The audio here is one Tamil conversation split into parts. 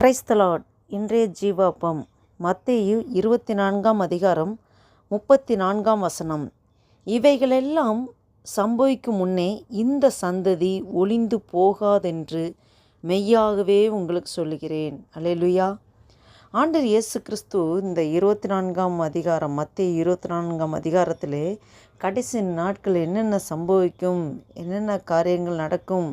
Praise the Lord. இன்றைய ஜீவாப்பம் மத்தேயு 24 அதிகாரம் 34 இவைகளெல்லாம் சம்பவிக்கும் முன்னே இந்த சந்ததி ஒளிந்து போகாதென்று மெய்யாகவே உங்களுக்கு சொல்லுகிறேன். அல்லேலூயா. ஆண்டவர் இயேசு கிறிஸ்து இந்த 24 அதிகாரம் மத்தேயு 24 அதிகாரத்திலே கடைசி நாட்கள் என்னென்ன சம்பவிக்கும், என்னென்ன காரியங்கள் நடக்கும்,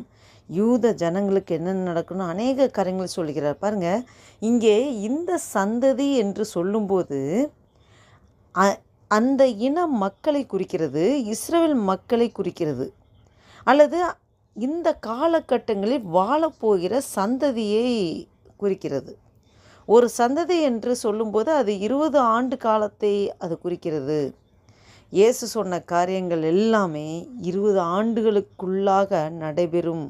யூத ஜனங்களுக்கு என்னென்ன நடக்கும்னு அநேக காரியங்கள் சொல்கிறார். பாருங்கள், இங்கே இந்த சந்ததி என்று சொல்லும்போது அந்த இன மக்களை குறிக்கிறது, இஸ்ரவேல் மக்களை குறிக்கிறது, அல்லது இந்த காலகட்டங்களில் வாழப்போகிற சந்ததியை குறிக்கிறது. ஒரு சந்ததி என்று சொல்லும்போது அது 20 ஆண்டு காலத்தை அது குறிக்கிறது. இயேசு சொன்ன காரியங்கள் எல்லாமே 20 ஆண்டுகளுக்குள்ளாக நடைபெறும்.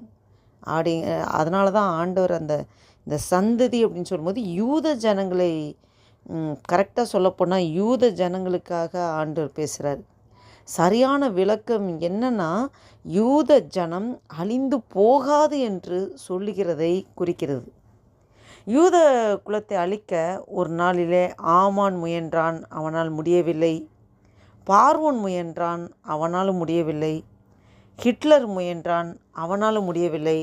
அதனால தான் ஆண்டவர் இந்த சந்ததி அப்படின்னு சொல்லும்போது யூத ஜனங்களை கரெக்டாக சொல்லப்போனால் யூத ஜனங்களுக்காக ஆண்டவர் பேசுகிறார். சரியான விளக்கம் என்னன்னா, யூத ஜனம் அழிந்து போகாது என்று சொல்லுகிறதை குறிக்கிறது. யூத குலத்தை அழிக்க ஒரு நாளிலே ஆமான் முயன்றான், அவனால் முடியவில்லை. பார்வோன் முயன்றான், அவனாலும் முடியவில்லை. ஹிட்லர் முயன்றான், அவனாலும் முடியவில்லை.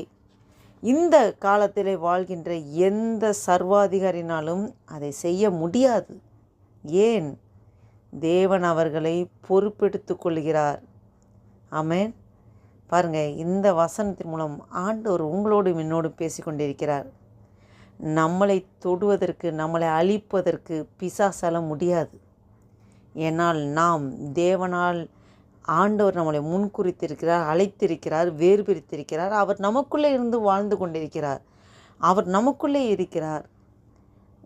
இந்த காலத்திலே வாழ்கின்ற எந்த சர்வாதிகாரினாலும் அதை செய்ய முடியாது. ஏன்? தேவன் அவர்களை பொறுப்பெடுத்து கொள்கிறார். ஆமென். பாருங்கள், இந்த வசனத்தின் மூலம் ஆண்டவர் உங்களோடும் என்னோடும் பேசிக்கொண்டிருக்கிறார். நம்மளை தொடுவதற்கு, நம்மளை அழிப்பதற்கு பிசாசால முடியாது. ஏனால் நாம் தேவனால் ஆண்டவர் நம்மளை முன்குறித்திருக்கிறார், அழைத்திருக்கிறார், வேறு பிரித்திருக்கிறார். அவர் நமக்குள்ளே இருந்து வாழ்ந்து கொண்டிருக்கிறார். அவர் நமக்குள்ளே இருக்கிறார்.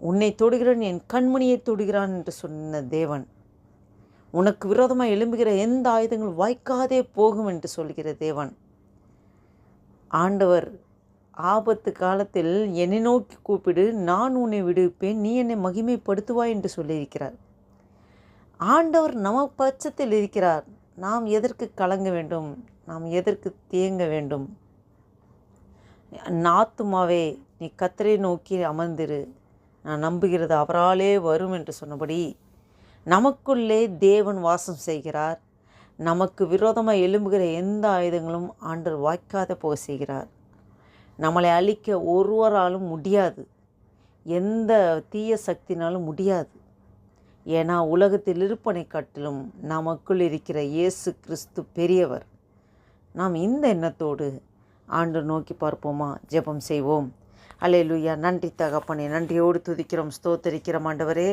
உன்னை தொடுகிறான், என் கண்மணியை தொடுகிறான் என்று சொன்ன தேவன், உனக்கு விரோதமாக எழும்புகிற எந்த ஆயுதங்கள் வாய்க்காதே போகும் என்று சொல்கிற தேவன். ஆண்டவர் ஆபத்து காலத்தில் என்னை நோக்கி கூப்பிடு, நான் உன்னை விடுவிப்பேன், நீ என்னை மகிமைப்படுத்துவாய் என்று சொல்லியிருக்கிறார். ஆண்டவர் நம்ம பட்சத்தில் இருக்கிறார். நாம் எதற்கு கலங்க வேண்டும்? நாம் எதற்கு தேங்க வேண்டும்? ஆத்துமாவே நீ கர்த்தரை நோக்கி அமர்ந்திரு, நான் நம்புகிறது அவராலே வரும் என்று சொன்னபடி நமக்குள்ளே தேவன் வாசம் செய்கிறார். நமக்கு விரோதமாக எழும்புகிற எந்த ஆயுதங்களும் ஆண்டவர் வாய்க்காத போக செய்கிறார். நம்மளை அழிக்க ஒருவராலும் முடியாது, எந்த தீய சக்தினாலும் முடியாது. ஏன்னா உலகத்தில் இருப்பனை காட்டிலும் நமக்குள் இருக்கிற இயேசு கிறிஸ்து பெரியவர். நாம் இந்த எண்ணத்தோடு ஆண்டவர் நோக்கி பார்ப்போமா? ஜெபம் செய்வோம். அல்லேலூயா. நன்றி தகப்பனே, நன்றியோடு துதிக்கிறோம், ஸ்தோத்தரிக்கிறோம் ஆண்டவரே.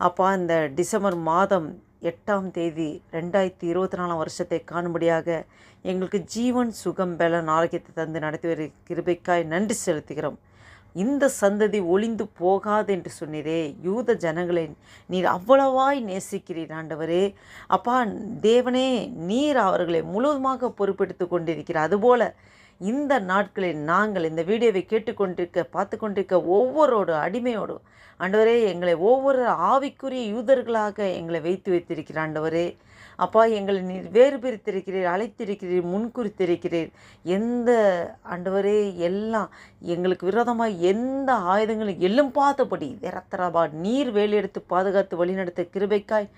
அப்பா, இந்த டிசம்பர் மாதம் 8ஆம் தேதி 2024 வருஷத்தை காணும்படியாக எங்களுக்கு ஜீவன், சுகம், பலன், ஆரோக்கியத்தை தந்து நடத்தி வர கிருபைக்காய் நன்றி செலுத்துகிறோம். இந்த சந்ததி ஒளிந்து போகாது என்று சொன்னீரே, யூத ஜனங்களை நீர் அவ்வளவாய் நேசிக்கிறீர் ஆண்டவரே. அப்பா தேவனே, நீர் அவர்களை முழுவதுமாக பொறுப்பெடுத்து கொண்டிருக்கிறார். அதுபோல் இந்த நாட்களில் நாங்கள் இந்த வீடியோவை கேட்டுக்கொண்டிருக்க, பார்த்து கொண்டிருக்க ஒவ்வொருவோடு அடிமையோடு ஆண்டவரே, எங்களை ஒவ்வொரு ஆவிக்குரிய யூதர்களாக எங்களை வைத்திருக்கிற ஆண்டவரே. அப்பா, எங்களை நீர் வேறு பிரித்திருக்கிறீர், அழைத்திருக்கிறீர், முன்குறித்திருக்கிறீர். எந்த ஆண்டவரே, எல்லாம் எங்களுக்கு விரோதமாக எந்த ஆயுதங்களும் எழும்பாதபடி ரத்தராபா நீர் வேலையெடுத்து பாதுகாத்து வழிநடத்த கிருபைக்காய்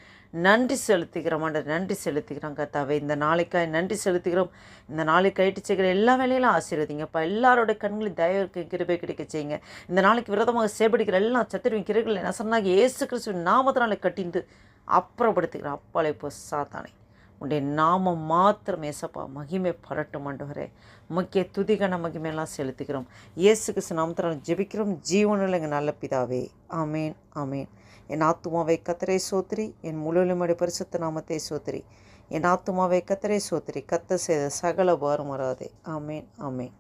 நன்றி செலுத்துகிறோம் ஆண்டவர். நன்றி செலுத்துகிறோம் கர்த்தாவே. இந்த நாளைக்காய் நன்றி செலுத்துகிறோம். இந்த நாளைக்கு கைட்டு செய்கிற எல்லா வேலையிலும் ஆசீர்வதிங்கப்பா. எல்லாரோட கண்களில் தயவு கிருபை கிடைக்க செய்யுங்க. இந்த நாளைக்கு விரோதமாக செயல்படுகிற எல்லாம் சத்துருவின் கிரைகளை நசனாகி இயேசு கிறிஸ்துவின் நாமத்தினாலே கட்டிந்து அப்புறப்படுத்துகிறோம். அப்பாலே இப்போ சாத்தானே, உன்னுடைய நாமம் மாத்திரம் ஏசப்பா மகிமை பரட்டும் ஆண்டவரே. முக்கிய துதிகன மகிமையெல்லாம் செலுத்துகிறோம். இயேசு கிறிஸ்து நாமத்தினால் ஜெபிக்கிறோம் ஜீவனுள்ள எங்கள் நல்ல பிதாவே. ஆமேன், ஆமேன். என் ஆத்துமாவை கர்த்தரை சோத்திரி, என் முழுவலுமடி பரிசுத்த நாமத்தை சோத்திரி. என் ஆத்துமாவை கர்த்தரை சோத்திரி, கர்த்தர் செய்த சகல பாரம் வராதே. ஆமேன், ஆமேன்.